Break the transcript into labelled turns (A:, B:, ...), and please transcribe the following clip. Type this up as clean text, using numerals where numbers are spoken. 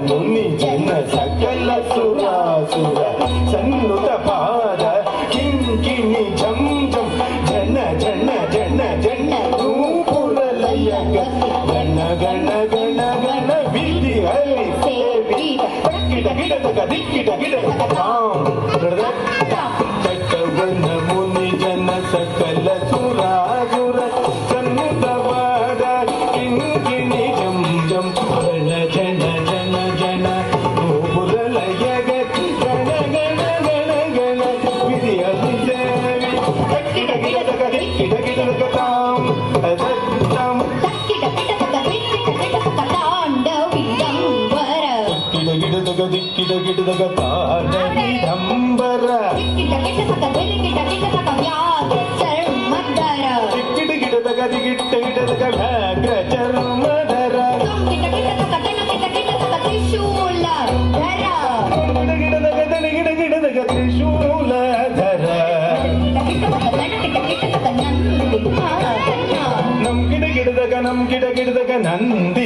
A: ಮುನಿ ಜನ ಸಕಲ ಸುರಾಸುರ ಸನ್ನುತ ಪಾದ ಕಿಂಕಿಣಿ ಝಂ ಝಂ ಜನ ಜನ ಜನ ಜನ ನೂಪುರಲಯ ಗಣ ಗಣ ಗಣ ಗಣ ವಿಧಿ ಹರಿ ಸೇವಿ ಗಿಡ ಗಿಡದ ದಿಕ್ಕಿಡ ಗಿಡದ ಚಟ್ಟವನ ಮುನಿ ಜನ ಸಕಲ ಸುರಾಸುರ ಸನ್ನುತ ಪಾದ ಕಿಂಕಿಣಿ ಝಂ ಝಂ ಜನ ಜನ ಜನ ಜನ ನೂಪುರಲಯ ಗಣ ಗಣ ಗಣ ಗಣ ವಿಧಿ ಹರಿ ಸೇವಿ ಗಿಡ ಗಿಡದ ದಿಕ್ಕಿಡ ಗಿಡದ ತಾಂ ಅದತ್ತಾಂ ದಿಕ್ಕಿಡ ಗಿಡದಗ ತಾಂಡವಿದಂಬರ ದಿಕ್ಕಿಡ ಗಿಡದಗ ದಿಗಿಟ್ಟ ಗಿಡದಗ ವ್ಯಾಘ್ರ ಚರ್ಮಧರ ಗಿಡದಗ ದನಿಗಿಡ ಗಿಡದಗ ತ್ರಿಶೂಲಧರ ನಮ್ ಗಿಡ ಗಿಡದಗ ನಮ್ ಗಿಡ ಗಿಡದಗ ನಂದ